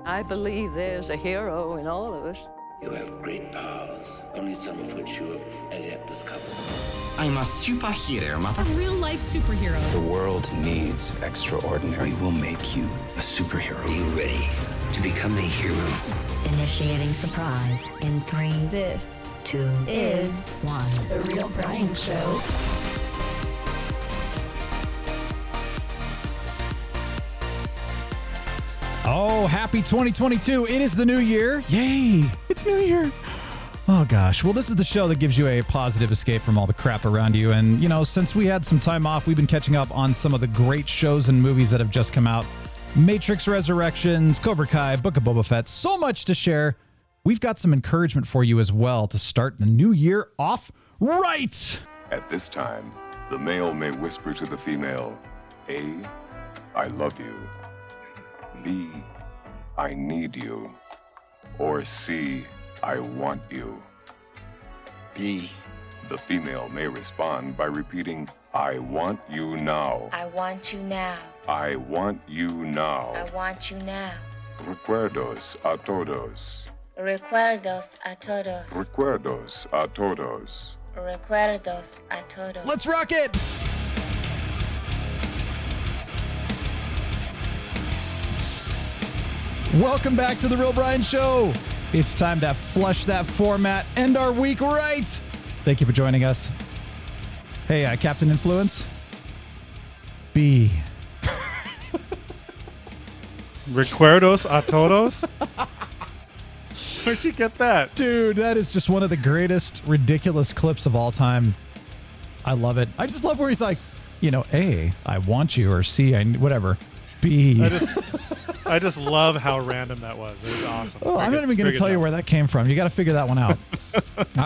I believe there's a hero in all of us. You have great powers, only some of which you have as yet discovered. I'm a superhero, Mama. A real-life superhero. The world needs extraordinary. We will make you a superhero. Are you ready to become the hero? Initiating surprise in 3. This 2 is 1. The Real Brian Show. Oh, happy 2022. It is the new year. Yay. It's New Year. Oh, gosh. Well, this is the show that gives you a positive escape from all the crap around you. And, you know, since we had some time off, we've been catching up on some of the great shows and movies that have just come out. Matrix Resurrections, Cobra Kai, Book of Boba Fett. So much to share. We've got some encouragement for you as well to start the new year off right. At this time, the male may whisper to the female, A, I love you. B, I need you. Or C, I want you. B. The female may respond by repeating, I want you now. I want you now. I want you now. I want you now. Recuerdos a todos. Recuerdos a todos. Recuerdos a todos. Recuerdos a todos. Let's rock it. Welcome back to The Real Brian Show. It's time to flush that format, end our week right. Thank you for joining us. Hey, Captain Influence. B. Recuerdos a todos? Where'd you get that? Dude, that is just one of the greatest ridiculous clips of all time. I love it. I just love where he's like, you know, A, I want you, or C, whatever. B. I just love how random that was. It was awesome. Oh, I'm not even going to tell you where that came from. You got to figure that one out.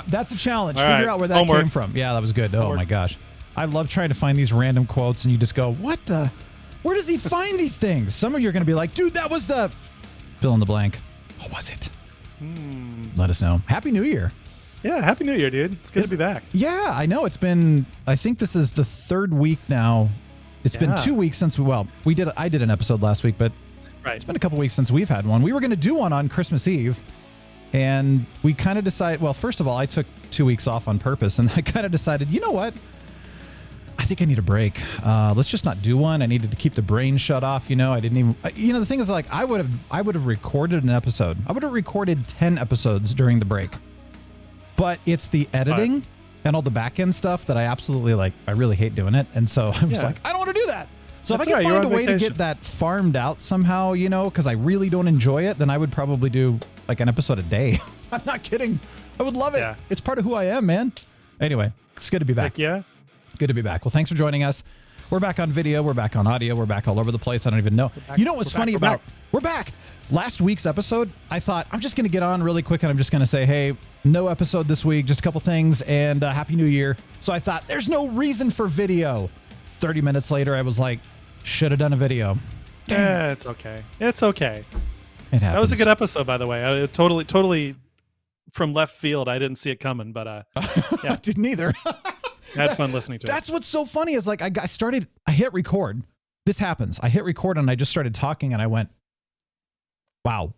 That's a challenge. All Figure right. out where that Homework. came from. Yeah, that was good. Oh Homework. my gosh. I love trying to find these random quotes and you just go, what the? Where does he find these things? Some of you are going to be like, dude, that was the fill in the blank. What was it? Let us know. Happy New Year. Yeah, Happy New Year, dude. It's good to be back. Yeah, I know. It's been, I think this is the third week now. It's been 2 weeks since I did an episode last week, but it's been a couple weeks since we've had one. We were going to do one on Christmas Eve, and we kind of decided, well, first of all, I took 2 weeks off on purpose, and I kind of decided, you know what? I think I need a break. Let's just not do one. I needed to keep the brain shut off. You know, I didn't even, you know, the thing is, like, I would have recorded an episode. I would have recorded 10 episodes during the break, but it's the editing and all the back end stuff that I absolutely like. I really hate doing it. And so I'm just like, I don't want to do that. So if I can find a way to get that farmed out somehow, you know, because I really don't enjoy it, then I would probably do like an episode a day. I'm not kidding. I would love it. Yeah. It's part of who I am, man. Anyway, it's good to be back. Heck yeah. Good to be back. Well, thanks for joining us. We're back on video. We're back on audio. We're back all over the place. I don't even know. You know what's funny about... We're back. Last week's episode, I thought, I'm just going to get on really quick and I'm just going to say, hey, no episode this week, just a couple things, and Happy New Year. So I thought, there's no reason for video. 30 minutes later, I was like, should have done a video. Yeah, it's okay. It's okay. It happens. That was a good episode, by the way. I totally from left field. I didn't see it coming, but yeah. I didn't either. I had fun listening to it. That's what's so funny is like I hit record. This happens. I hit record and I just started talking and I went, wow,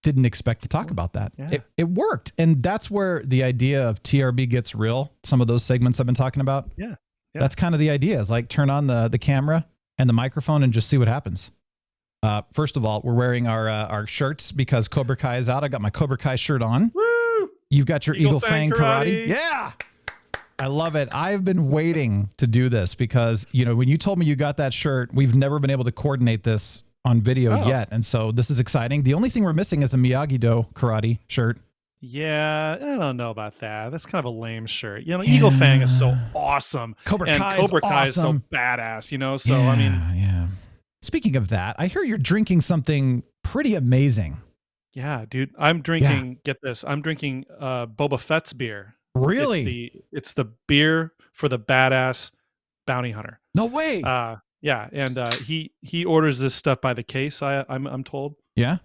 didn't expect to talk about that. Yeah. It worked. And that's where the idea of TRB gets real. Some of those segments I've been talking about. Yeah. That's kind of the idea, is like turn on the camera and the microphone and just see what happens. First of all, we're wearing our shirts because Cobra Kai is out. I got my Cobra Kai shirt on. Woo! You've got your Eagle Fang karate. Yeah. I love it. I've been waiting to do this because, you know, when you told me you got that shirt, we've never been able to coordinate this on video yet. And so this is exciting. The only thing we're missing is a Miyagi-Do karate shirt. Yeah, I don't know about that. That's kind of a lame shirt. You know, Eagle Fang is so awesome. Cobra Kai is so badass, you know? So, I mean... Yeah. Speaking of that, I hear you're drinking something pretty amazing. Yeah, dude. I'm drinking, get this, I'm drinking Boba Fett's beer. Really? It's the beer for the badass bounty hunter. No way. Yeah, and he orders this stuff by the case, I'm told. Yeah.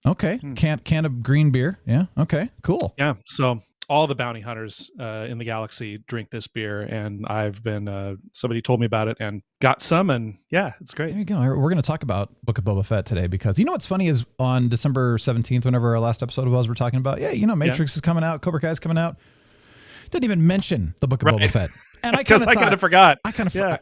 Okay. Can of green beer. Yeah. Okay. Cool. Yeah. So all the bounty hunters in the galaxy drink this beer, and I've been somebody told me about it and got some, and yeah, it's great. There you go. We're going to talk about Book of Boba Fett today because you know what's funny is on December 17th, whenever our last episode was, we're talking about Matrix is coming out, Cobra Kai is coming out. Didn't even mention the Book of Boba Fett, and I kind of forgot.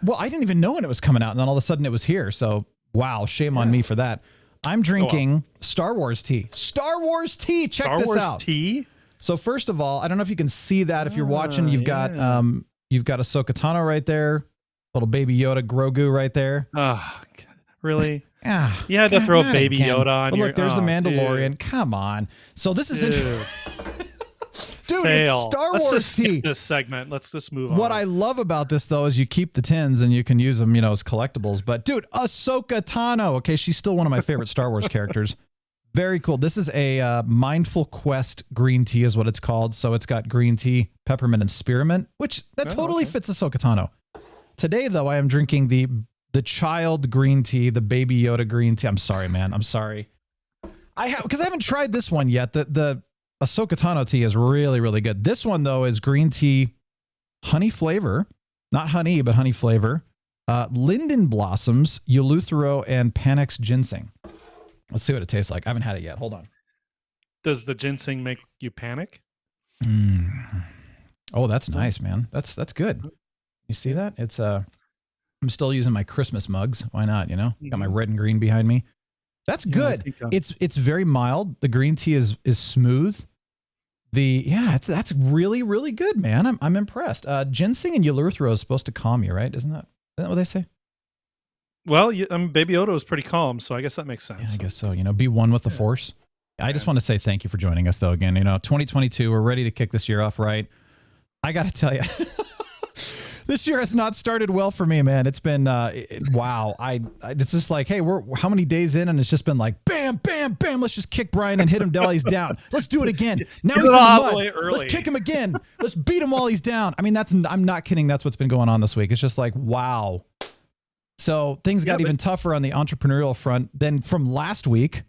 Well, I didn't even know when it was coming out, and then all of a sudden it was here. So wow, shame on me for that. I'm drinking Star Wars tea. Star Wars tea. Check this out. Star Wars tea. So first of all, I don't know if you can see that if you're watching. You've got Ahsoka Tano right there, little Baby Yoda Grogu right there. Oh, really? Ah, you had to throw Baby Yoda on. But look, there's the Mandalorian. Dude. Come on. So this is interesting. Dude, Fail. It's Star Let's Wars just tea. skip this segment. Let's just move on. What I love about this, though, is you keep the tins and you can use them, as collectibles. But, dude, Ahsoka Tano. Okay, she's still one of my favorite Star Wars characters. Very cool. This is a Mindful Quest green tea is what it's called. So it's got green tea, peppermint, and spearmint, which that totally fits Ahsoka Tano. Today, though, I am drinking the child green tea, the Baby Yoda green tea. I'm sorry, man. I'm sorry. Because I haven't tried this one yet. The Ahsoka Tano tea is really, really good. This one, though, is green tea, honey flavor. Not honey, but honey flavor. Linden blossoms, Eleuthero, and Panax ginseng. Let's see what it tastes like. I haven't had it yet. Hold on. Does the ginseng make you panic? Oh, that's nice, man. That's good. You see that? It's I'm still using my Christmas mugs. Why not? Got my red and green behind me. That's good. It's very mild. The green tea is smooth. That's really, really good, man. I'm impressed. Ginseng and Eleuthero is supposed to calm you, right? Isn't that what they say? Well, Baby Yoda is pretty calm, so I guess that makes sense. Yeah, I guess so. Be one with the Force. I just want to say thank you for joining us, though. Again, 2022, we're ready to kick this year off right. I got to tell you, this year has not started well for me, man. It's been wow. It's just like, hey, we're how many days in, and it's just been like, bam, bam, bam. Let's just kick Brian and hit him while he's down. Let's do it again. Now he's in the mud. Let's kick him again. Let's beat him while he's down. I mean, I'm not kidding. That's what's been going on this week. It's just like, wow. So things got even tougher on the entrepreneurial front than from last week.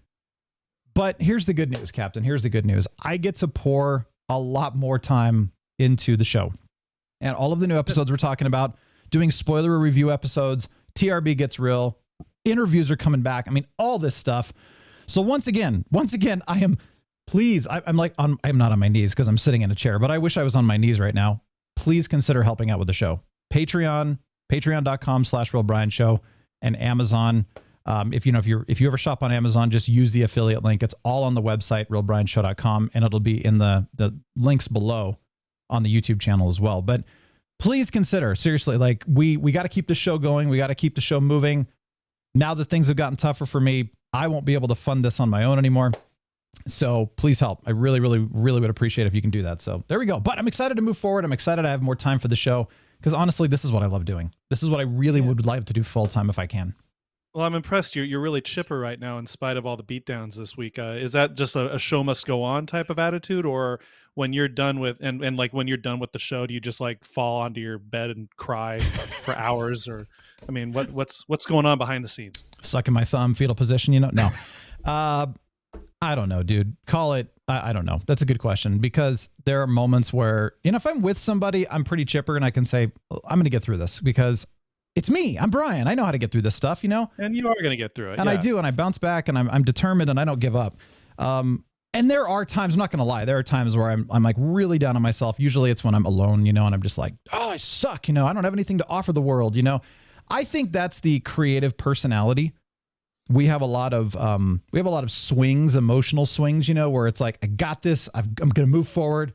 But here's the good news, Captain. Here's the good news. I get to pour a lot more time into the show. And all of the new episodes we're talking about, doing spoiler review episodes, TRB gets real, interviews are coming back. I mean, all this stuff. So once again, I am, please, I'm not on my knees because I'm sitting in a chair, but I wish I was on my knees right now. Please consider helping out with the show. Patreon.com/RealBrianShow, and Amazon. If you ever shop on Amazon, just use the affiliate link. It's all on the website, realbrianshow.com, and it'll be in the links below on the YouTube channel as well. But please consider, seriously, like we got to keep the show going. We got to keep the show moving. Now that things have gotten tougher for me, I won't be able to fund this on my own anymore. So please help. I really, really, really would appreciate it if you can do that. So there we go. But I'm excited to move forward. I'm excited I have more time for the show because honestly, this is what I love doing. This is what I really would like to do full time if I can. Well, I'm impressed. You're really chipper right now in spite of all the beatdowns this week. Is that just a show must go on type of attitude, or when you're done with and like when you're done with the show, do you just like fall onto your bed and cry for hours? Or I mean, what's going on behind the scenes? Sucking my thumb, fetal position, No. I don't know, dude. Call it. I don't know. That's a good question because there are moments where, if I'm with somebody, I'm pretty chipper and I can say, I'm going to get through this because it's me. I'm Brian. I know how to get through this stuff, And you are going to get through it. And I do. And I bounce back and I'm determined and I don't give up. And there are times, I'm not going to lie, there are times where I'm like really down on myself. Usually it's when I'm alone, and I'm just like, oh, I suck. I don't have anything to offer the world. I think that's the creative personality. We have a lot of swings, emotional swings, where it's like, I got this. I'm going to move forward.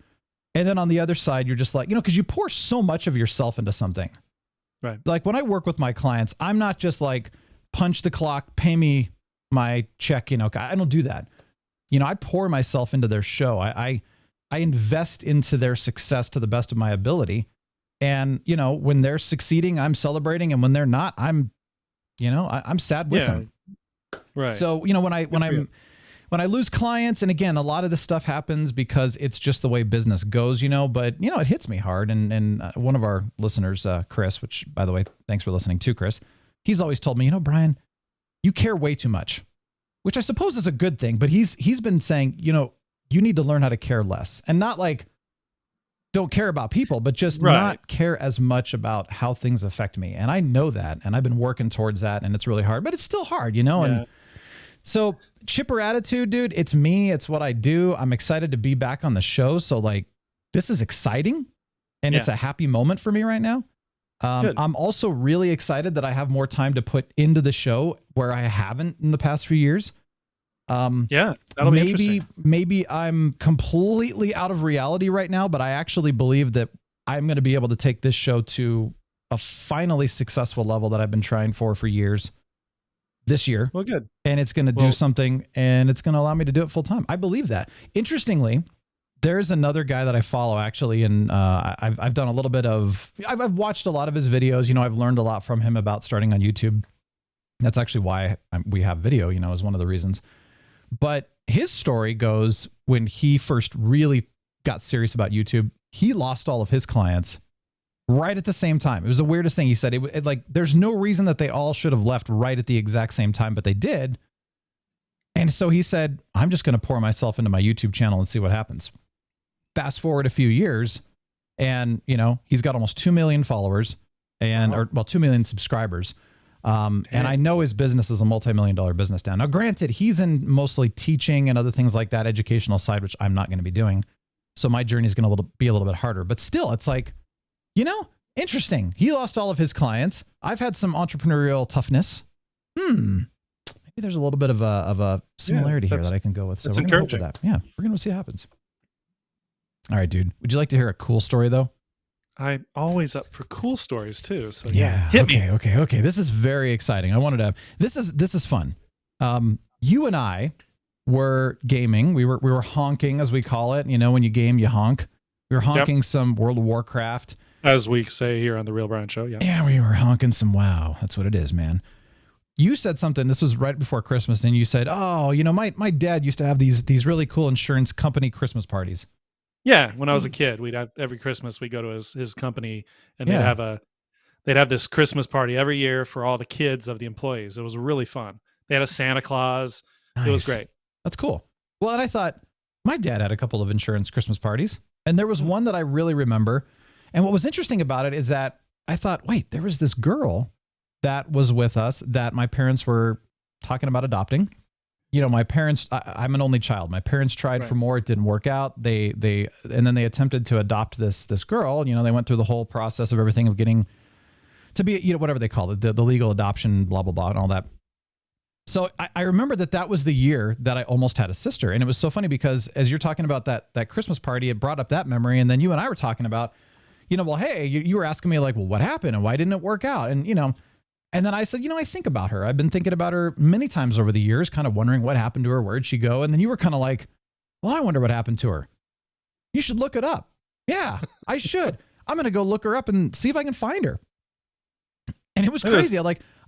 And then on the other side, you're just like, because you pour so much of yourself into something. Right. Like when I work with my clients, I'm not just like punch the clock, pay me my check. I don't do that. I pour myself into their show. I invest into their success to the best of my ability. And, when they're succeeding, I'm celebrating. And when they're not, I'm sad with them. Right. So, when I lose clients, and again, a lot of this stuff happens because it's just the way business goes, but it hits me hard. And one of our listeners, Chris, which by the way, thanks for listening to Chris. He's always told me, Brian, you care way too much, which I suppose is a good thing, but he's been saying, you need to learn how to care less, and not like don't care about people, but just Right. not care as much about how things affect me. And I know that, and I've been working towards that, and it's really hard, but it's still hard, you know? Yeah. And so chipper attitude, dude, it's me. It's what I do. I'm excited to be back on the show. So like, this is exciting, and it's a happy moment for me right now. I'm also really excited that I have more time to put into the show where I haven't in the past few years. Yeah, that'll be interesting. Maybe I'm completely out of reality right now, but I actually believe that I'm going to be able to take this show to a finally successful level that I've been trying for years this year. Well, good. And it's going to do something, and it's going to allow me to do it full time. I believe that. Interestingly, there's another guy that I follow actually, and I've done a little bit of, I've watched a lot of his videos. You know, I've learned a lot from him about starting on YouTube. That's actually why we have video, you know, is one of the reasons. But his story goes, when he first really got serious about YouTube, he lost all of his clients right at the same time. It was the weirdest thing. He said, it like, there's no reason that they all should have left right at the exact same time, but they did. And so he said, I'm just going to pour myself into my YouTube channel and see what happens. Fast forward a few years, and, you know, he's got almost 2 million followers and, or 2 million subscribers. And I know his business is a multi-million-dollar business now. Now, granted, he's in mostly teaching and other things like that, educational side, which I'm not going to be doing. So my journey is going to be a little bit harder. But still, it's like, you know, interesting. He lost all of his clients. I've had some entrepreneurial toughness. Maybe there's a little bit of a similarity here that I can go with. So we're going to hope for that. Yeah, we're going to see what happens. All right, dude. Would you like to hear a cool story, though? I'm always up for cool stories too. So hit me. Okay. This is very exciting. I wanted to. This is fun. You and I were gaming. We were honking, as we call it. You know, when you game, you honk. We were honking some World of Warcraft, as we say here on the Real Brian Show. Yeah, we were honking some WoW. That's what it is, man. You said something. This was right before Christmas, and you said, "Oh, you know, my dad used to have these really cool insurance company Christmas parties." Yeah, when I was a kid, we'd have every Christmas we go to his company, and they'd have this Christmas party every year for all the kids of the employees. It was really fun. They had a Santa Claus. Nice. It was great. That's cool. Well, and I thought my dad had a couple of insurance Christmas parties, and there was one that I really remember. And what was interesting about it is that I thought, wait, there was this girl that was with us that my parents were talking about adopting. You know, my parents, I'm an only child. My parents tried for more. It didn't work out. And then they attempted to adopt this girl. You know, they went through the whole process of everything of getting to be, you know, whatever they call it, the legal adoption, blah, blah, blah, and all that. So I remember that was the year that I almost had a sister. And it was so funny because as you're talking about that Christmas party, it brought up that memory. And then you and I were talking about, you know, well, hey, you were asking me like, well, what happened and why didn't it work out? And, you know, and then I said, you know, I think about her. I've been thinking about her many times over the years, kind of wondering what happened to her. Where'd she go? And then you were kind of like, well, I wonder what happened to her. You should look it up. Yeah, I should. I'm going to go look her up and see if I can find her. And it was crazy.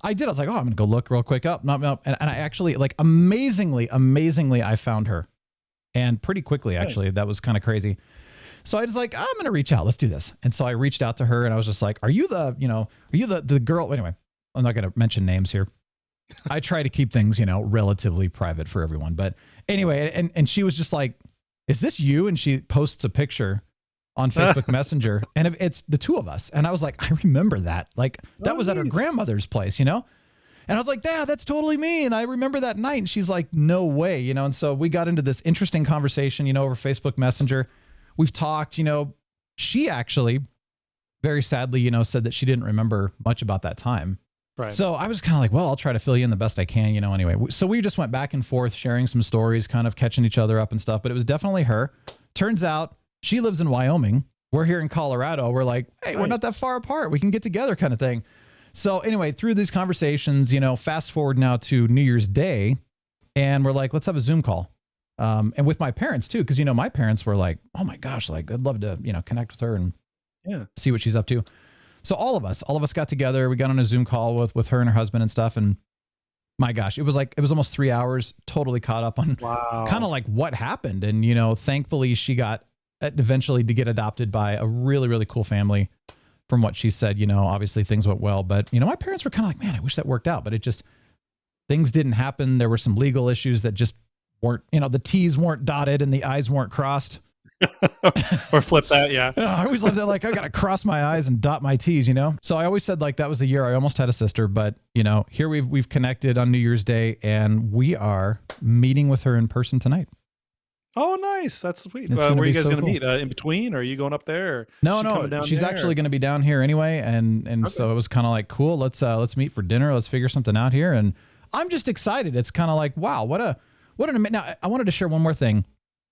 I did. I was like, oh, I'm going to go look real quick up. And I actually, like, amazingly, I found her. And pretty quickly, actually. That was kind of crazy. So I was like, I'm going to reach out. Let's do this. And so I reached out to her and I was just like, are you the girl? Anyway, I'm not going to mention names here. I try to keep things, you know, relatively private for everyone. But anyway, and she was just like, is this you? And she posts a picture on Facebook Messenger, and it's the two of us. And I was like, I remember that. Like, that was at her grandmother's place, you know? And I was like, Dad, that's totally me. And I remember that night. And she's like, no way, you know? And so we got into this interesting conversation, you know, over Facebook Messenger. We've talked, you know, she actually very sadly, you know, said that she didn't remember much about that time. Right. So I was kind of like, well, I'll try to fill you in the best I can, you know, anyway. So we just went back and forth, sharing some stories, kind of catching each other up and stuff. But it was definitely her. Turns out she lives in Wyoming. We're here in Colorado. We're like, hey, we're not that far apart. We can get together kind of thing. So anyway, through these conversations, you know, fast forward now to New Year's Day. And we're like, let's have a Zoom call. And with my parents too, because, you know, my parents were like, oh my gosh, like I'd love to, you know, connect with her and see what she's up to. So all of us got together. We got on a Zoom call with her and her husband and stuff. And my gosh, it was almost 3 hours, totally caught up on kind of like what happened. And, you know, thankfully she got eventually to get adopted by a really, really cool family. From what she said, you know, obviously things went well, but, you know, my parents were kind of like, man, I wish that worked out, but things didn't happen. There were some legal issues that just weren't, you know, the T's weren't dotted and the I's weren't crossed. Or flip that, yeah. I always love that. Like, I got to cross my I's and dot my T's, you know? So I always said like that was the year I almost had a sister, but you know, here we've connected on New Year's Day and we are meeting with her in person tonight. Oh, nice. That's sweet. It's Where gonna are you be guys so going to cool. meet? In between? Or are you going up there? Or No, is she coming no, down she's there, actually or- going to be down here anyway. And Okay. so it was kind of like, cool, let's meet for dinner. Let's figure something out here. And I'm just excited. It's kind of like, wow, what an, now I wanted to share one more thing.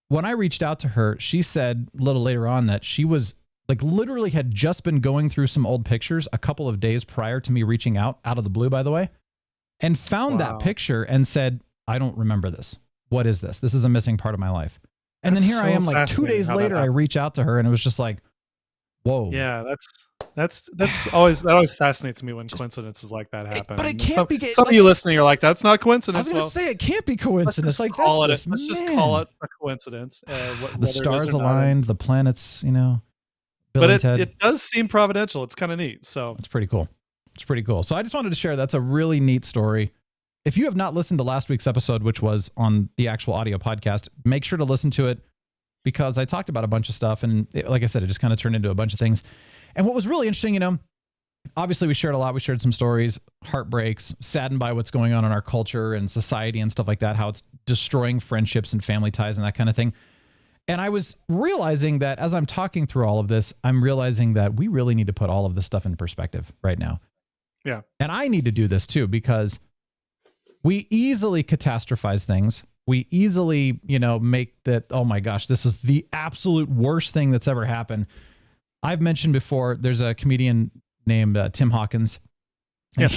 When I reached out to her, she said a little later on that she was like literally had just been going through some old pictures a couple of days prior to me reaching out of the blue, by the way, and found that picture and said, I don't remember this. What is this? This is a missing part of my life. And then here I am like 2 days later, I reach out to her and it was just like, whoa. Yeah, that always fascinates me when coincidences like that happen. But it And can't be. Some of you listening are like, that's not I coincidence. was going to say it can't be coincidence. Like let's that's just call it a coincidence. The stars aligned, the planets, you know. But it does seem providential. It's kind of neat. So it's pretty cool. It's pretty cool. So I just wanted to share. That's a really neat story. If you have not listened to last week's episode, which was on the actual audio podcast, make sure to listen to it because I talked about a bunch of stuff. And like I said, it just kind of turned into a bunch of things. And what was really interesting, you know, obviously we shared a lot. We shared some stories, heartbreaks, saddened by what's going on in our culture and society and stuff like that, how it's destroying friendships and family ties and that kind of thing. And I was realizing that as I'm talking through all of this, I'm realizing that we really need to put all of this stuff in perspective right now. Yeah. And I need to do this too, because we easily catastrophize things. We easily, you know, make that, oh my gosh, this is the absolute worst thing that's ever happened. I've mentioned before, there's a comedian named Tim Hawkins. Yeah.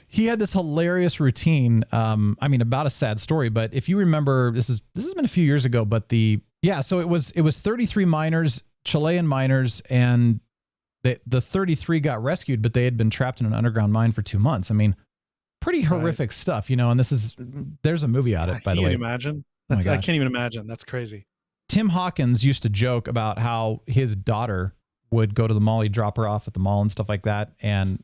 He had this hilarious routine. I mean, about a sad story, but if you remember, this has been a few years ago, but so it was 33 miners, Chilean miners, and the 33 got rescued, but they had been trapped in an underground mine for 2 months. I mean, pretty horrific stuff, you know, and there's a movie out of it, by the way. Can you imagine? Oh my I gosh. can't even imagine. That's crazy. Tim Hawkins used to joke about how his daughter would go to the mall, he'd drop her off at the mall and stuff like that, and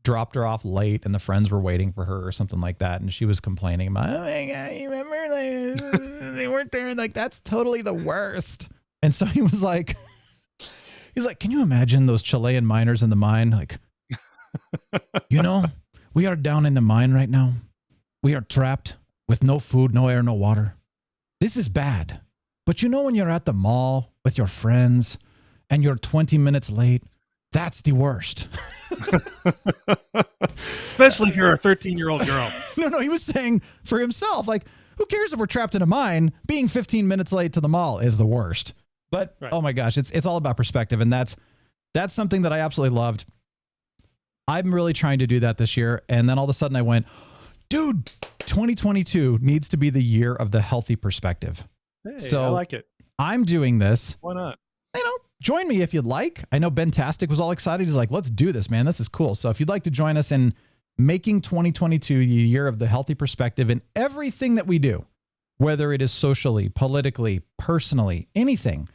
dropped her off late and the friends were waiting for her or something like that. And she was complaining about, oh my God, you remember they weren't there. And like, that's totally the worst. And so he's like, can you imagine those Chilean miners in the mine? Like, you know, we are down in the mine right now. We are trapped with no food, no air, no water. This is bad. But you know, when you're at the mall with your friends and you're 20 minutes late, that's the worst. Especially if you're a 13-year-old girl. No, he was saying for himself, like, who cares if we're trapped in a mine? Being 15 minutes late to the mall is the worst. But Oh my gosh, it's all about perspective, and that's something that I absolutely loved. I'm really trying to do that this year, and then all of a sudden I went, dude, 2022 needs to be the year of the healthy perspective. Hey, so I like it. I'm doing this. Why not? You know, join me if you'd like. I know Ben Tastic was all excited. He's like, let's do this, man. This is cool. So if you'd like to join us in making 2022 the year of the healthy perspective in everything that we do, whether it is socially, politically, personally, anything,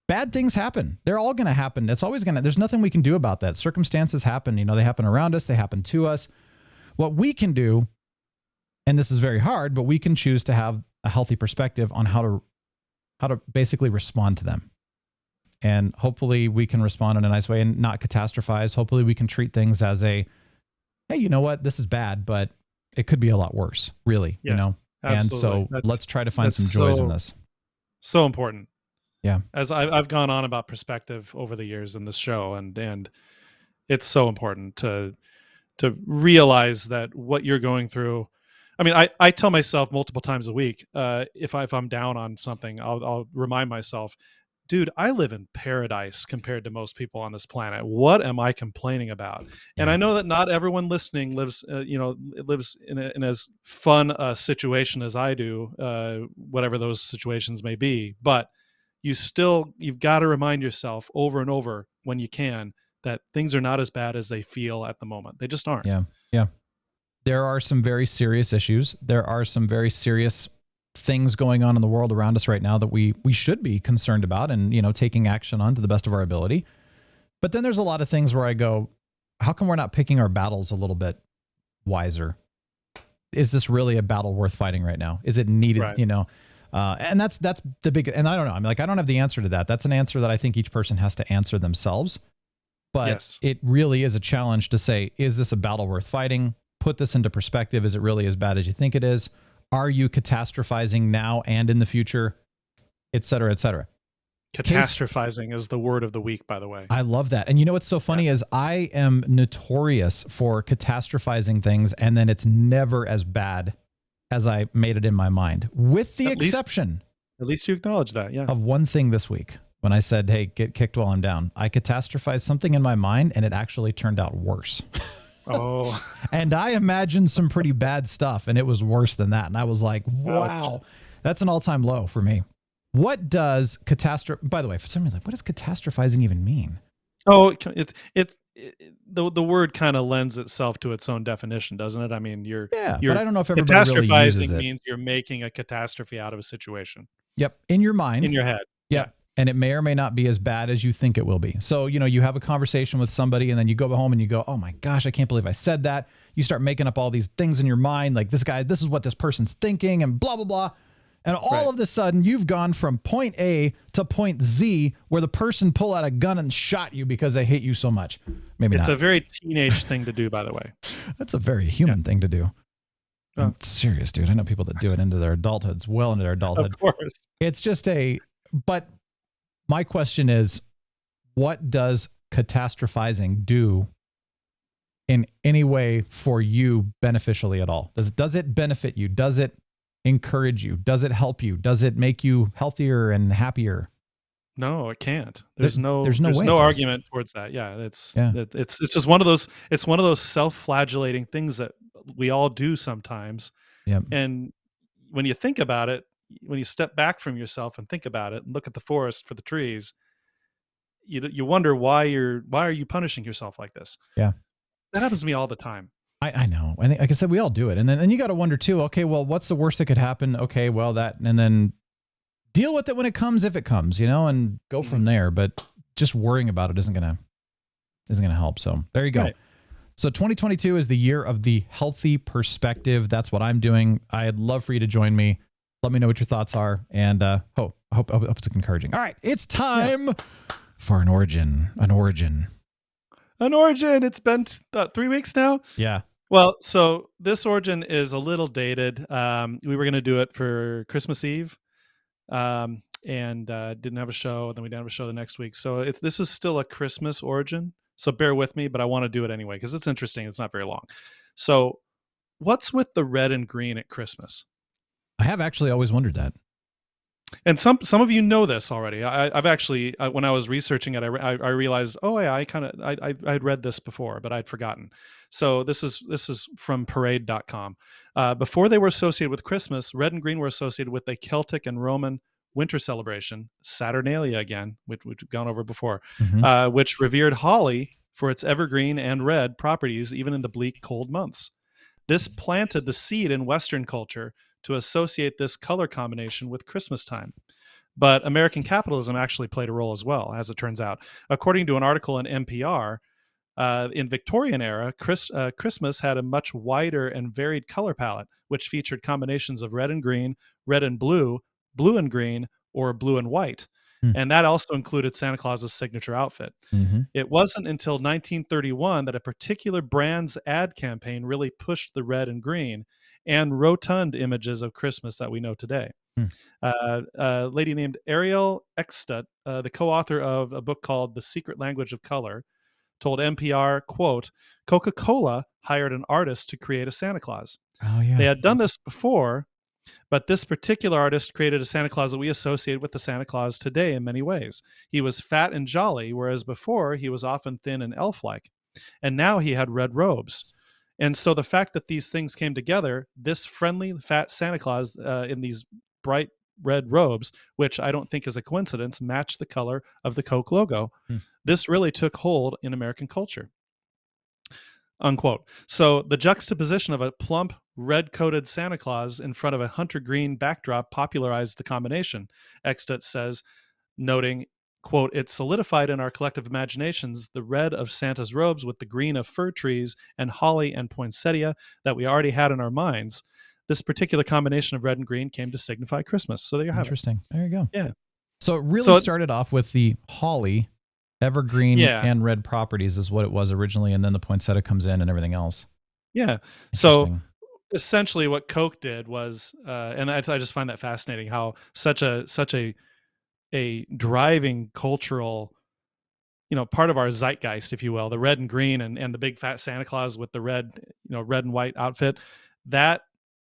bad things happen. They're all going to happen. It's always going to, there's nothing we can do about that. Circumstances happen, you know, they happen around us. They happen to us. What we can do, and this is very hard, but we can choose to have a healthy perspective on how to basically respond to them. And hopefully we can respond in a nice way and not catastrophize. Hopefully we can treat things as a, hey, you know what? This is bad, but it could be a lot worse, really, Yes, you know? absolutely. And so let's try to find some joys in this. So important. Yeah. As I've gone on about perspective over the years in this show, and it's so important to realize that what you're going through. I mean, I tell myself multiple times a week, if I'm down on something, I'll remind myself, dude, I live in paradise compared to most people on this planet. What am I complaining about? And I know that not everyone listening lives in as fun a situation as I do, whatever those situations may be. But you've got to remind yourself over and over when you can that things are not as bad as they feel at the moment. They just aren't. Yeah. Yeah. There are some very serious issues. There are some very serious things going on in the world around us right now that we should be concerned about and, you know, taking action on to the best of our ability. But then there's a lot of things where I go, how come we're not picking our battles a little bit wiser? Is this really a battle worth fighting right now? Is it needed? Right. You know, And that's the big, and I don't know. I mean, like, I don't have the answer to that. That's an answer that I think each person has to answer themselves. But Yes. it really is a challenge to say, is this a battle worth fighting? Put this into perspective. Is it really as bad as you think it is? Are you catastrophizing now and in the future, et cetera, et cetera? Catastrophizing is the word of the week, by the way. I love that. And you know what's so funny is I am notorious for catastrophizing things, and then it's never as bad as I made it in my mind, with the exception at least you acknowledge that, yeah. of one thing this week. When I said, hey, get kicked while I'm down, I catastrophized something in my mind, and it actually turned out worse. Oh. And I imagined some pretty bad stuff, and it was worse than that. And I was like, wow, that's an all-time low for me. What does by the way, for some reason, what does catastrophizing even mean? Oh, the word kind of lends itself to its own definition, doesn't it? I mean, but I don't know if everybody really uses it. Means you're making a catastrophe out of a situation. Yep, in your mind, in your head. Yep. And it may or may not be as bad as you think it will be. So, you have a conversation with somebody, and then you go home and you go, oh my gosh, I can't believe I said that. You start making up all these things in your mind, like this is what this person's thinking, and blah, blah, blah. And all of a sudden, you've gone from point A to point Z, where the person pulled out a gun and shot you because they hate you so much. Maybe it's not. A very teenage thing to do, by the way. That's a very human thing to do. I'm serious, dude. I know people that do it into their adulthoods, well into their adulthood. Of course. It's just but my question is, what does catastrophizing do in any way for you beneficially at all? Does it benefit you? Does it encourage you? Does it help you? Does it make you healthier and happier? No, it can't. There's no argument towards that. Yeah, it's just one of those. It's one of those self-flagellating things that we all do sometimes. Yeah. And when you think about it, when you step back from yourself and think about it and look at the forest for the trees, you wonder why are you punishing yourself like this? Yeah, that happens to me all the time. I know. And like I said, we all do it. And then you got to wonder too, okay, well, what's the worst that could happen? Okay, well, and then deal with it when it comes, if it comes, and go from there. But just worrying about it isn't going to help. So there you go. Right. So 2022 is the year of the healthy perspective. That's what I'm doing. I'd love for you to join me. Let me know what your thoughts are. And I hope it's encouraging. All right. It's time for an origin. It's been 3 weeks now. Yeah. Well, so this origin is a little dated. We were going to do it for Christmas Eve, and didn't have a show. And then we didn't have a show the next week. So this is still a Christmas origin. So bear with me, but I want to do it anyway because it's interesting. It's not very long. So what's with the red and green at Christmas? I have actually always wondered that. And some of you know this already. I've actually, when I was researching it, I realized, I'd read this before, but I'd forgotten. So this is from parade.com. Before they were associated with Christmas, red and green were associated with the Celtic and Roman winter celebration, Saturnalia again, which we've gone over before, which revered holly for its evergreen and red properties, even in the bleak, cold months. This planted the seed in Western culture to associate this color combination with Christmas time. But American capitalism actually played a role as well, as it turns out. According to an article in NPR, in Victorian era, Christmas had a much wider and varied color palette, which featured combinations of red and green, red and blue, blue and green, or blue and white. And that also included Santa Claus's signature outfit. It wasn't until 1931 that a particular brand's ad campaign really pushed the red and green and rotund images of Christmas that we know today. A lady named Ariel Eckstedt, the co-author of a book called The Secret Language of Color, told NPR, quote, Coca-Cola hired an artist to create a Santa Claus. Oh, yeah. They had done this before, but this particular artist created a Santa Claus that we associate with the Santa Claus today in many ways. He was fat and jolly, whereas before he was often thin and elf-like. And now he had red robes. And so the fact that these things came together, this friendly, fat Santa Claus in these bright red robes, which I don't think is a coincidence, matched the color of the Coke logo. This really took hold in American culture. Unquote. So the juxtaposition of a plump, red-coated Santa Claus in front of a hunter green backdrop popularized the combination, Eckstedt says, noting, quote, it solidified in our collective imaginations the red of Santa's robes with the green of fir trees and holly and poinsettia that we already had in our minds. this particular combination of red and green came to signify Christmas. So there you have it. Interesting. There you go. Yeah. So it really started off with the holly, evergreen, and red properties is what it was originally, and then the poinsettia comes in and everything else. Yeah. So essentially what Coke did was, and I just find that fascinating, how such a driving cultural, part of our zeitgeist, if you will, the red and green and the big fat Santa Claus with the red and white outfit,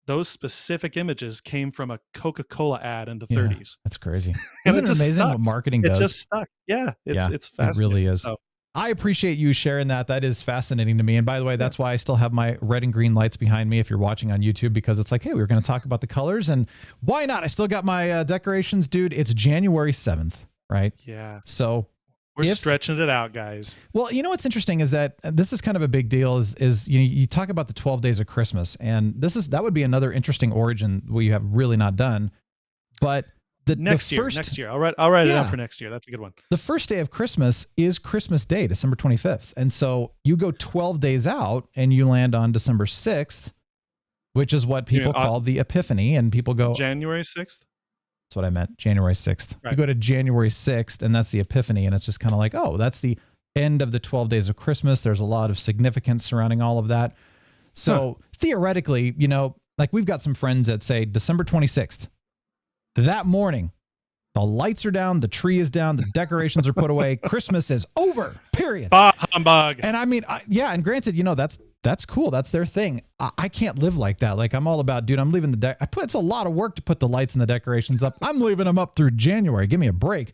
those specific images came from a Coca-Cola ad in the 30s. That's crazy. And Isn't it amazing what marketing does? It just stuck. Yeah. It's fascinating. It really is. So, I appreciate you sharing that. That is fascinating to me. And by the way, that's why I still have my red and green lights behind me if you're watching on YouTube, because it's like, hey, we were going to talk about the colors, and why not? I still got my decorations, dude. It's January 7th, right? Yeah. So we're stretching it out, guys. Well, what's interesting is that this is kind of a big deal is you talk about the 12 days of Christmas, and that would be another interesting origin we have really not done. But next year, I'll write it down for next year. That's a good one. The first day of Christmas is Christmas Day, December 25th. And so you go 12 days out and you land on December 6th, which is what people call the Epiphany. And people go January 6th. That's what I meant. January 6th. Right. You go to January 6th and that's the Epiphany. And it's just kind of like, oh, that's the end of the 12 days of Christmas. There's a lot of significance surrounding all of that. So theoretically, like we've got some friends that say December 26th. That morning, the lights are down, the tree is down, the decorations are put away, Christmas is over, period. Bah, humbug. And I mean, and granted, that's cool. That's their thing. I can't live like that. Like I'm all about, dude, I'm leaving it's a lot of work to put the lights and the decorations up. I'm leaving them up through January. Give me a break.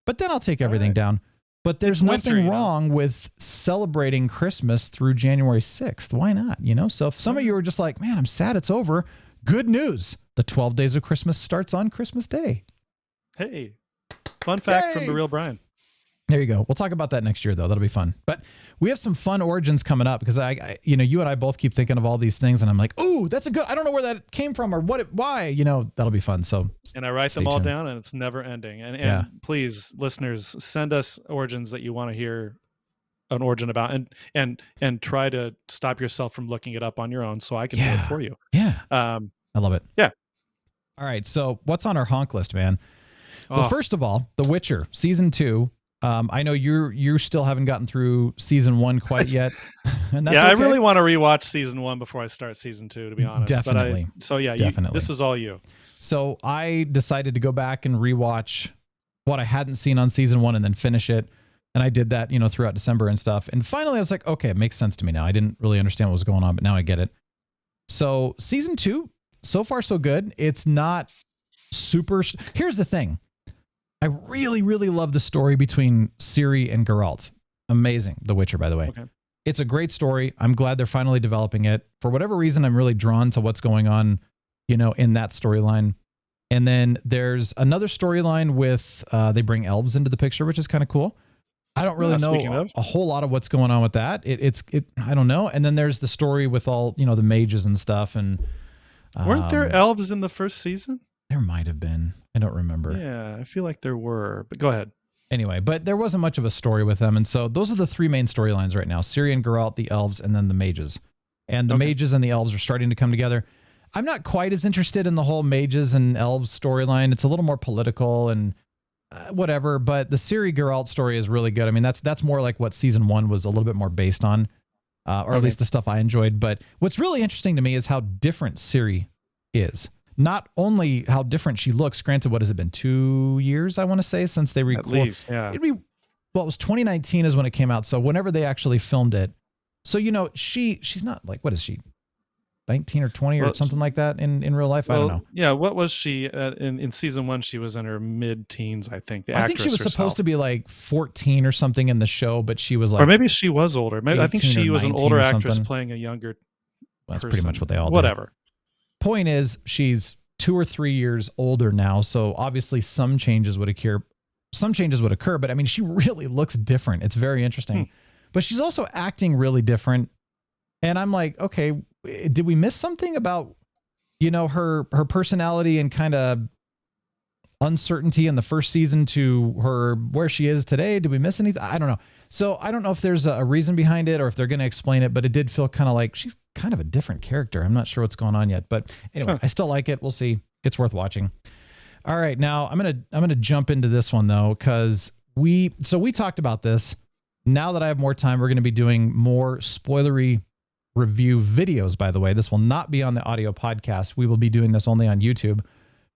But then I'll take everything down. But there's nothing wrong with celebrating Christmas through January 6th. Why not? So if some of you are just like, man, I'm sad it's over, good news. The 12 days of Christmas starts on Christmas Day. Hey, fun fact from the real Brian. There you go. We'll talk about that next year, though. That'll be fun. But we have some fun origins coming up because you and I both keep thinking of all these things, and I'm like, oh, that's I don't know where that came from or why. That'll be fun. So, and I write them all down, and it's never ending. And please, listeners, send us origins that you want to hear an origin about, and try to stop yourself from looking it up on your own, so I can do it for you. Yeah. I love it. Yeah. All right. So what's on our honk list, man? Well, first of all, The Witcher season 2. I know you still haven't gotten through season 1 quite yet. And that's I really want to rewatch season 1 before I start season 2, to be honest. Definitely. Definitely. This is all you. So I decided to go back and rewatch what I hadn't seen on season 1 and then finish it. And I did that, throughout December and stuff. And finally I was like, okay, it makes sense to me now. I didn't really understand what was going on, but now I get it. So season 2, so far so good. It's not super. Here's the thing. I really, really love the story between Ciri and Geralt. Amazing. The Witcher, by the way. Okay. It's a great story. I'm glad they're finally developing it. For whatever reason, I'm really drawn to what's going on, in that storyline. And then there's another storyline with, they bring elves into the picture, which is kind of cool. I don't really know a whole lot of what's going on with that. I don't know. And then there's the story with all, the mages and stuff. And weren't there elves in the first season? There might have been. I don't remember. Yeah, I feel like there were, but go ahead. Anyway, but there wasn't much of a story with them. And so those are the 3 main storylines right now. Ciri and Geralt, the elves, and then the mages. And the mages and the elves are starting to come together. I'm not quite as interested in the whole mages and elves storyline. It's a little more political and whatever, but the Ciri Geralt story is really good. I mean, that's more like what season 1 was a little bit more based on, or at least the stuff I enjoyed. But what's really interesting to me is how different Ciri is. Not only how different she looks, granted, what has it been, 2 years, I want to say, since they recorded. At least, yeah. It was 2019 is when it came out. So whenever they actually filmed it. So, she's not like, what is she? 19 or 20 or something like that in real life? I don't know. Yeah, what was she in season 1? She was in her mid-teens, I think. I think she was supposed to be like 14 or something in the show, but she was like, or maybe she was older. Maybe I think she was an older actress playing a younger. That's pretty much what they all do. Whatever. Point is, she's 2 or 3 years older now, so obviously some changes would occur. But I mean, she really looks different. It's very interesting. But she's also acting really different. And I'm like, okay, did we miss something about, her personality and kind of uncertainty in the first season to her where she is today? Did we miss anything? I don't know. So I don't know if there's a reason behind it or if they're going to explain it, but it did feel kind of like she's kind of a different character. I'm not sure what's going on yet, but anyway, I still like it. We'll see. It's worth watching. All right, now I'm gonna jump into this one though, because we talked about this. Now that I have more time, we're going to be doing more spoilery review videos. By the way, this will not be on the audio podcast. We will be doing this only on YouTube,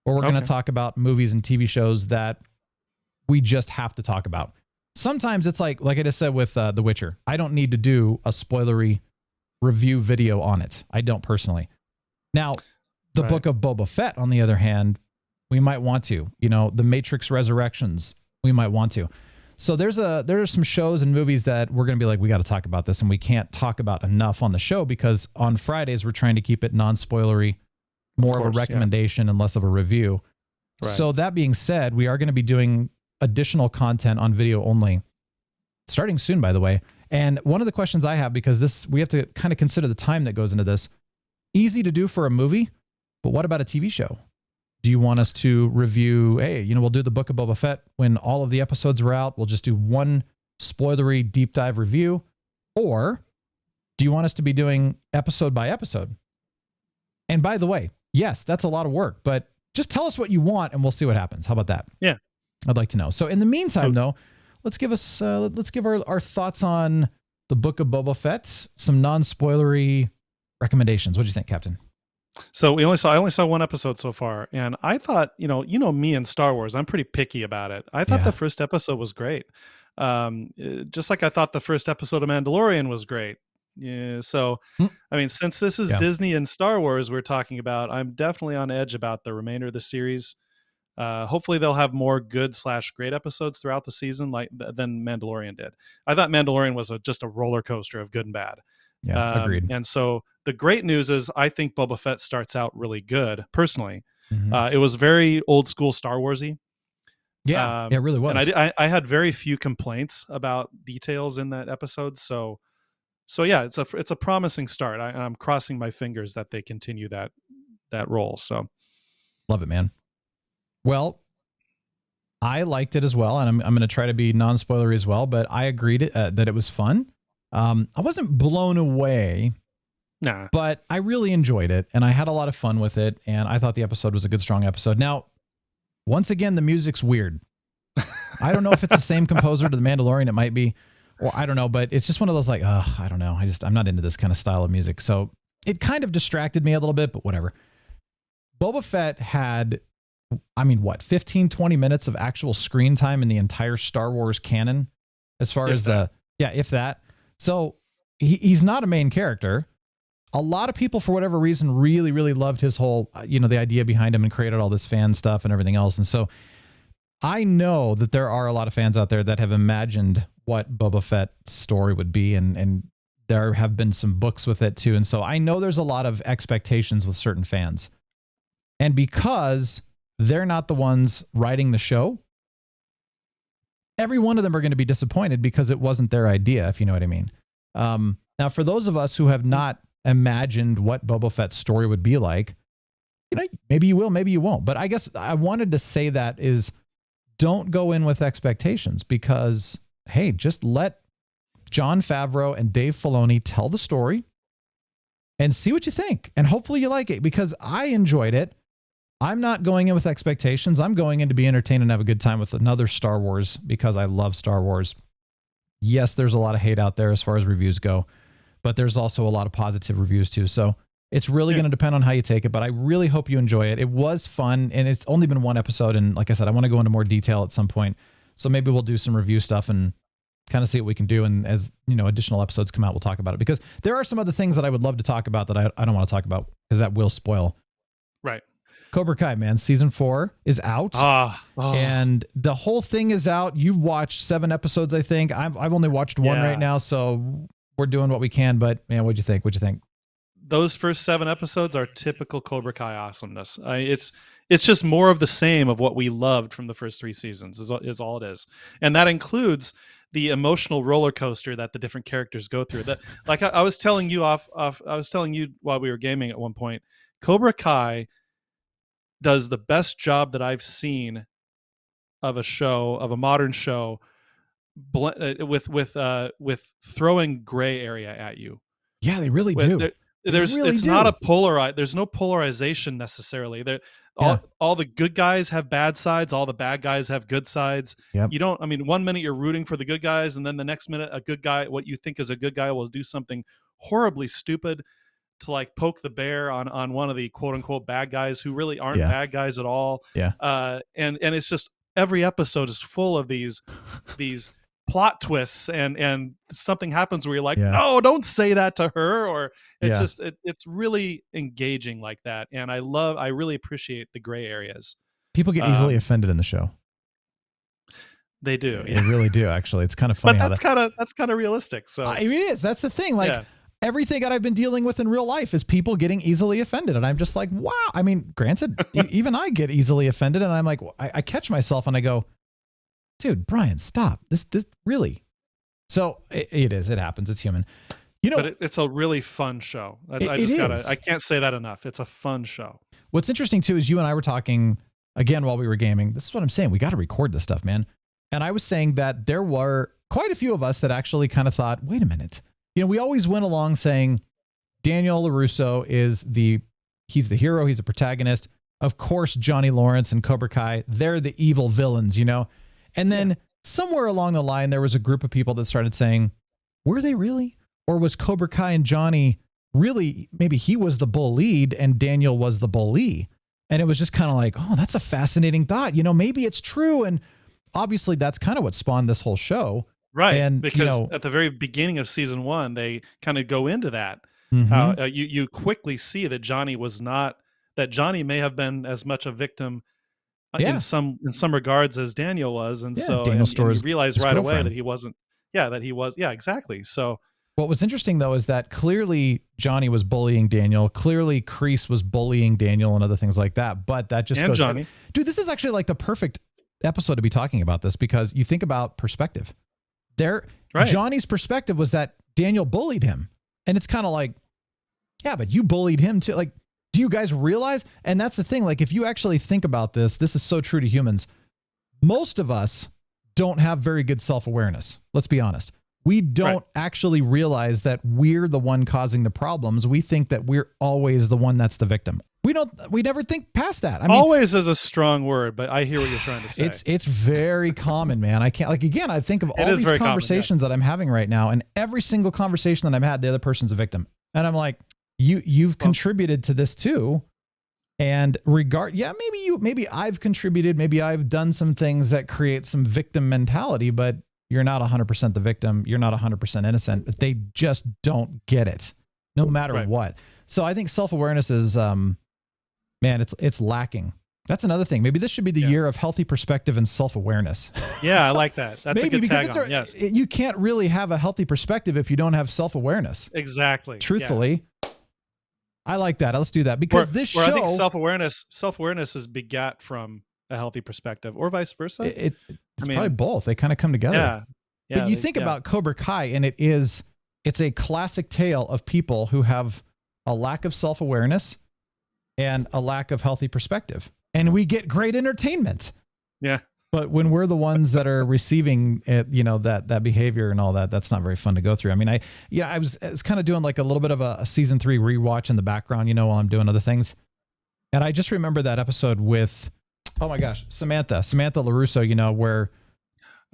where we're going to talk about movies and TV shows that we just have to talk about. Sometimes it's like I just said with The Witcher. I don't need to do a spoilery review video on it. I don't personally. Now, the Book of Boba Fett, on the other hand, we might want to. You know, The Matrix Resurrections, we might want to. So there are some shows and movies that we're going to be like, we got to talk about this, and we can't talk about enough on the show because on Fridays we're trying to keep it non-spoilery, more of a recommendation and less of a review. Right. So that being said, we are going to be doing additional content on video only, starting soon, by the way. And one of the questions I have, because we have to kind of consider the time that goes into this, easy to do for a movie, but what about a TV show? Do you want us to review, hey, we'll do the Book of Boba Fett when all of the episodes are out. We'll just do one spoilery deep dive review. Or do you want us to be doing episode by episode? And by the way, yes, that's a lot of work, but just tell us what you want and we'll see what happens. How about that? Yeah. I'd like to know. So in the meantime, though, let's give our thoughts on the Book of Boba Fett, some non-spoilery recommendations. What do you think, Captain? So I only saw one episode so far, and I thought, me and Star Wars, I'm pretty picky about it. I thought the first episode was great. Just like I thought the first episode of Mandalorian was great. Yeah. So, I mean, since this is Disney and Star Wars we're talking about, I'm definitely on edge about the remainder of the series. Hopefully they'll have more good/great episodes throughout the season than Mandalorian did. I thought Mandalorian was just a roller coaster of good and bad. Yeah, agreed. And so the great news is I think Boba Fett starts out really good, personally. It was very old school Star Warsy. Yeah, it really was. And I had very few complaints about details in that episode. So yeah, it's a promising start. I'm crossing my fingers that they continue that role. So love it, man. Well, I liked it as well, and I'm going to try to be non-spoilery as well. But I agreed that it was fun. I wasn't blown away, but I really enjoyed it, and I had a lot of fun with it, and I thought the episode was a good, strong episode. Now, once again, the music's weird. I don't know if it's the same composer to The Mandalorian. It might be, or I don't know, but it's just one of those like, I don't know. I'm not into this kind of style of music. So it kind of distracted me a little bit, but whatever. Boba Fett had, 15, 20 minutes of actual screen time in the entire Star Wars canon, as far as if that. So he's not a main character. A lot of people, for whatever reason, really, really loved his whole, the idea behind him and created all this fan stuff and everything else. And so I know that there are a lot of fans out there that have imagined what Boba Fett's story would be. And there have been some books with it too. And so I know there's a lot of expectations with certain fans. And because they're not the ones writing the show, every one of them are going to be disappointed because it wasn't their idea, if you know what I mean. Now, for those of us who have not imagined what Boba Fett's story would be like, maybe you will, maybe you won't. But I guess I wanted to say that is, don't go in with expectations because, hey, just let Jon Favreau and Dave Filoni tell the story and see what you think. And hopefully you like it, because I enjoyed it. I'm not going in with expectations. I'm going in to be entertained and have a good time with another Star Wars because I love Star Wars. Yes, there's a lot of hate out there as far as reviews go, but there's also a lot of positive reviews too. So it's really going to depend on how you take it, but I really hope you enjoy it. It was fun, and it's only been one episode. And like I said, I want to go into more detail at some point. So maybe we'll do some review stuff and kind of see what we can do. And as additional episodes come out, we'll talk about it, because there are some other things that I would love to talk about that I don't want to talk about because that will spoil. Right. Cobra Kai, man, season 4 is out, and the whole thing is out. You've watched 7 episodes, I think. I've only watched 1 right now, so we're doing what we can. But man, what'd you think? Those first 7 episodes are typical Cobra Kai awesomeness. It's just more of the same of what we loved from the first 3 seasons is all it is, and that includes the emotional roller coaster that the different characters go through. That, like I was telling you I was telling you while we were gaming at one point, Cobra Kai does the best job that I've seen of a modern show, with throwing gray area at you. Yeah, they really do. It's not a there's no polarization necessarily. There all the good guys have bad sides, all the bad guys have good sides. Yep. You don't, I mean, one minute you're rooting for the good guys, and then the next minute a good guy, what you think is a good guy, will do something horribly stupid to like poke the bear on one of the quote unquote bad guys who really aren't bad guys at all. Yeah. And it's just every episode is full of these plot twists, and something happens where you're like, no, don't say that to her, or it's just it's really engaging like that. And I really appreciate the gray areas. People get easily offended in the show. They do. They really do, actually. It's kind of funny. But that's kind of realistic. So it is. That's the thing. Like everything that I've been dealing with in real life is people getting easily offended, and I'm just like, wow. I mean, granted, even I get easily offended, and I'm like, I catch myself and I go, dude, Brian, stop. This really. So it is. It happens. It's human. You know, but it's a really fun show. I can't say that enough. It's a fun show. What's interesting too is you and I were talking again while we were gaming. This is what I'm saying. We got to record this stuff, man. And I was saying that there were quite a few of us that actually kind of thought, wait a minute. You know, we always went along saying Daniel LaRusso he's the hero. He's the protagonist. Of course, Johnny Lawrence and Cobra Kai, they're the evil villains, you know? And then somewhere along the line, there was a group of people that started saying, were they really? Or was Cobra Kai and Johnny really, maybe he was the bull lead and Daniel was the bully? And it was just kind of like, oh, that's a fascinating thought. You know, maybe it's true. And obviously that's kind of what spawned this whole show. Right. And because at the very beginning of season 1, they kind of go into that. You quickly see that Johnny may have been as much a victim in some regards as Daniel was, and so Daniel and you realize right away that he wasn't. Yeah, that he was. Yeah, exactly. So what was interesting though is that clearly Johnny was bullying Daniel. Clearly, Kreese was bullying Daniel and other things like that. But that just goes, Johnny. Dude, this is actually like the perfect episode to be talking about this, because you think about perspective. Johnny's perspective was that Daniel bullied him, and it's kind of like, yeah, but you bullied him too. Like, do you guys realize? And that's the thing. Like, if you actually think about this is so true to humans. Most of us don't have very good self-awareness. Let's be honest. We don't actually realize that we're the one causing the problems. We think that we're always the one that's the victim. We never think past that. I mean, always is a strong word, but I hear what you're trying to say. It's very common, man. I can't, like, again, I think of all these conversations that I'm having right now, and every single conversation that I've had, the other person's a victim. And I'm like, you've contributed to this too. And maybe I've contributed, maybe I've done some things that create some victim mentality, but you're not 100% the victim. You're not 100% innocent. They just don't get it, no matter what. So I think self-awareness is, man, it's lacking. That's another thing. Maybe this should be the year of healthy perspective and self-awareness. Yeah, I like that. That's maybe, a good tag on. Yes. You can't really have a healthy perspective if you don't have self-awareness. Exactly. Truthfully. Yeah. I like that. Let's do that, because this show, I think self-awareness is begat from a healthy perspective, or vice versa. It's probably both. They kind of come together. Yeah. But you think about Cobra Kai, and it's a classic tale of people who have a lack of self-awareness and a lack of healthy perspective. And we get great entertainment. Yeah. But when we're the ones that are receiving it, that behavior and all that, that's not very fun to go through. I mean, I was kind of doing like a little bit of a season 3 rewatch in the background, while I'm doing other things. And I just remember that episode with, oh my gosh, Samantha LaRusso, where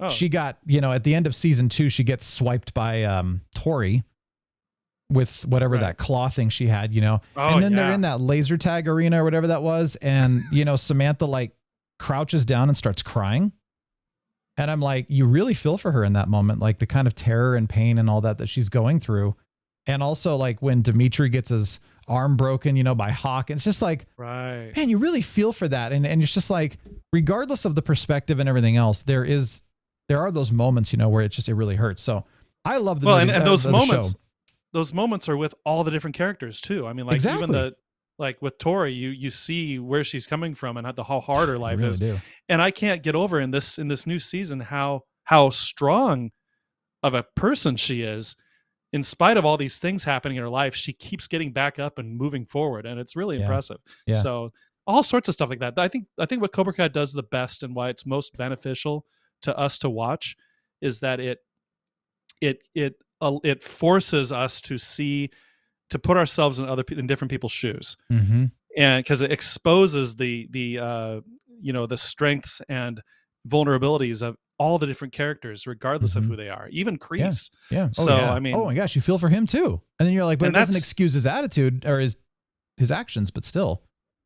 she got, at the end of season 2, she gets swiped by Tori with whatever that claw thing she had, and then they're in that laser tag arena or whatever that was. And, Samantha like crouches down and starts crying. And I'm like, you really feel for her in that moment, like the kind of terror and pain and all that she's going through. And also like when Dimitri gets his arm broken, by Hawk, and it's just like, man, you really feel for that. And it's just like, regardless of the perspective and everything else, there are those moments, where it really hurts. So I love the movie, and those moments. Those moments are with all the different characters too. I mean, like even like with Tori, you see where she's coming from and how hard her life is. And I can't get over in this new season how strong of a person she is. In spite of all these things happening in her life, she keeps getting back up and moving forward, and it's really impressive. Yeah. So all sorts of stuff like that. I think what Cobra Kai does the best, and why it's most beneficial to us to watch, is that it forces us to to put ourselves in different people's shoes, Mm-hmm. and because it exposes the strengths and vulnerabilities of all the different characters, regardless of who they are, even Kreese. Yeah. So I mean, oh my gosh, you feel for him too, and then you're like, but it doesn't excuse his attitude or his actions, but still.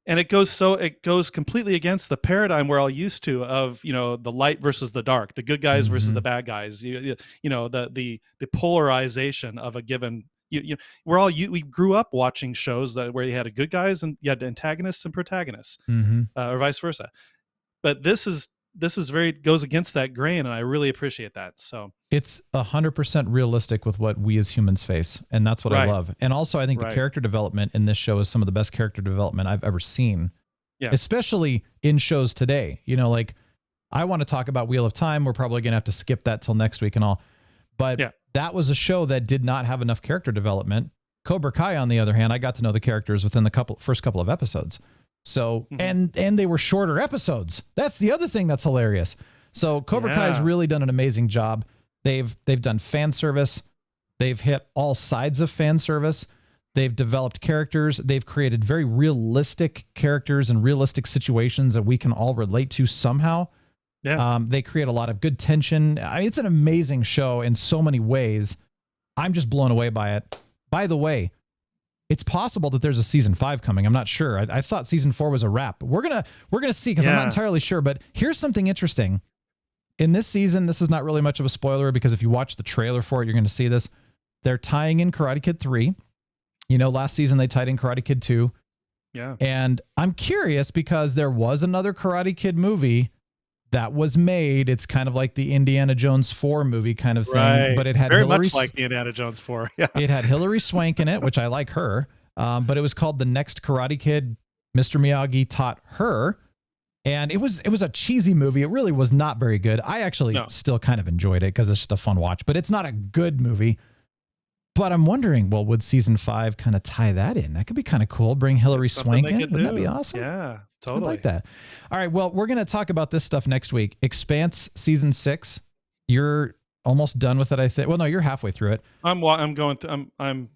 And it goes completely against the paradigm we're all used to of, the light versus the dark, the good guys versus the bad guys, the polarization of a given, we grew up watching shows where you had good guys and you had antagonists and protagonists, or vice versa. But this goes against that grain, and I really appreciate that. So it's 100% realistic with what we as humans face, and that's what I love. And also, I think the character development in this show is some of the best character development I've ever seen. Yeah. Especially in shows today. Like I want to talk about Wheel of Time. We're probably going to have to skip that till next week and all. But that was a show that did not have enough character development. Cobra Kai, on the other hand, I got to know the characters within the first couple of episodes. So, and they were shorter episodes. That's the other thing that's hilarious. So Cobra Kai's really done an amazing job. They've done fan service. They've hit all sides of fan service. They've developed characters. They've created very realistic characters and realistic situations that we can all relate to somehow. Yeah. They create a lot of good tension. It's an amazing show in so many ways. I'm just blown away by it. By the way, it's possible that there's a season 5 coming. I'm not sure. I thought season 4 was a wrap. But we're gonna see, because I'm not entirely sure. But here's something interesting. In this season, this is not really much of a spoiler, because if you watch the trailer for it, you're going to see this. They're tying in Karate Kid 3. Last season they tied in Karate Kid 2. Yeah. And I'm curious, because there was another Karate Kid movie that was made. It's kind of like the Indiana Jones 4 movie kind of thing, but it had very much like the Indiana Jones 4. Yeah. It had Hilary Swank in it, which I like her. But it was called The Next Karate Kid. Mr. Miyagi taught her. And it was a cheesy movie. It really was not very good. I actually still kind of enjoyed it because it's just a fun watch, but it's not a good movie. But I'm wondering, well, would season 5 kind of tie that in? That could be kind of cool. Bring Hilary Swank in. Wouldn't that be awesome? Yeah, totally. I like that. All right, well, we're going to talk about this stuff next week. Expanse season 6. You're almost done with it, I think. Well, no, you're halfway through it. I'm going through. I'm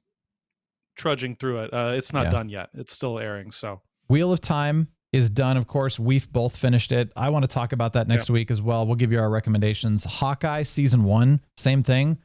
trudging through it. It's not done yet. It's still airing. So Wheel of Time is done. Of course, we've both finished it. I want to talk about that next week as well. We'll give you our recommendations. Hawkeye season 1, same thing.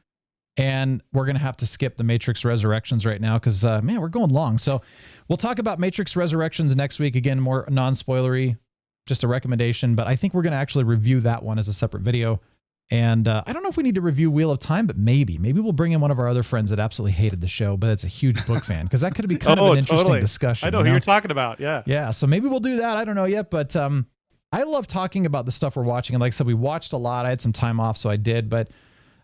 And we're going to have to skip the Matrix Resurrections right now because, man, we're going long. So we'll talk about Matrix Resurrections next week. Again, more non-spoilery, just a recommendation. But I think we're going to actually review that one as a separate video. And I don't know if we need to review Wheel of Time, but maybe we'll bring in one of our other friends that absolutely hated the show, but it's a huge book fan, because that could be kind of an interesting discussion. I know who you're talking about. Yeah. Yeah. So maybe we'll do that. I don't know yet, but I love talking about the stuff we're watching. And like I said, we watched a lot. I had some time off, so I did, but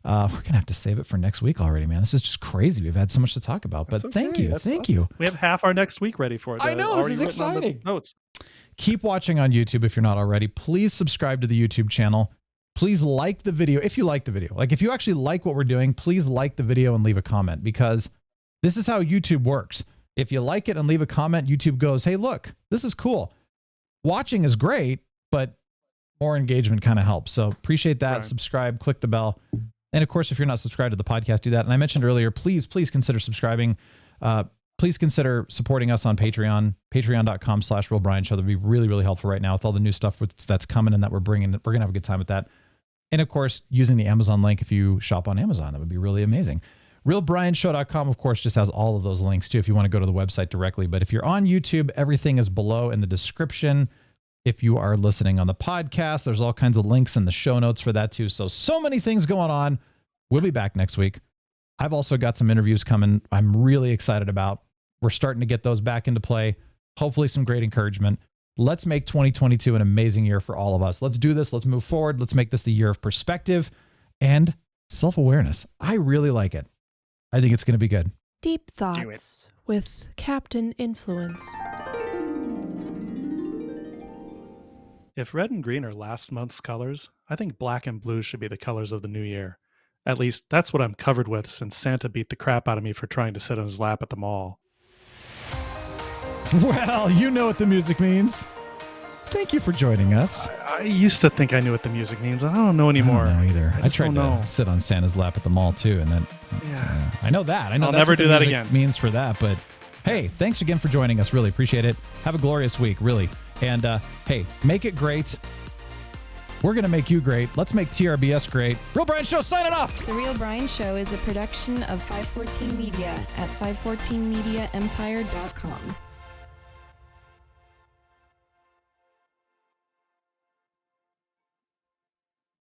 we're going to have to save it for next week already, man. This is just crazy. We've had so much to talk about, but thank you. Thank you. We have half our next week ready for it. I know. This is exciting. Notes. Keep watching on YouTube if you're not already. Please subscribe to the YouTube channel. Please like the video if you like the video. Like, if you actually like what we're doing, please like the video and leave a comment, because this is how YouTube works. If you like it and leave a comment, YouTube goes, hey, look, this is cool. Watching is great, but more engagement kind of helps. So appreciate that. Right. Subscribe, click the bell. And of course, if you're not subscribed to the podcast, do that. And I mentioned earlier, please consider subscribing. Please consider supporting us on Patreon, patreon.com/RealBrianShow. That'd be really, really helpful right now with all the new stuff that's coming and that we're bringing. We're going to have a good time with that. And of course, using the Amazon link if you shop on Amazon. That would be really amazing. RealBrianShow.com, of course, just has all of those links too if you want to go to the website directly. But if you're on YouTube, everything is below in the description. If you are listening on the podcast, there's all kinds of links in the show notes for that too. So many things going on. We'll be back next week. I've also got some interviews coming I'm really excited about. We're starting to get those back into play. Hopefully some great encouragement. Let's make 2022 an amazing year for all of us. Let's do this. Let's move forward. Let's make this the year of perspective and self-awareness. I really like it. I think it's going to be good. Deep Thoughts with Captain Influence. If red and green are last month's colors, I think black and blue should be the colors of the new year. At least that's what I'm covered with since Santa beat the crap out of me for trying to sit on his lap at the mall. Well, you know what the music means. Thank you for joining us. I used to think I knew what the music means. I don't know anymore. I don't know either. I just tried don't know. to sit on Santa's lap at the mall too, and then I know that. I know I'll that's never what the do that music again. means for that. But hey, thanks again for joining us. Really appreciate it. Have a glorious week, really. And hey, make it great. We're going to make you great. Let's make TRBS great. Real Brian Show signing off. The Real Brian Show is a production of 514 Media at 514mediaempire.com.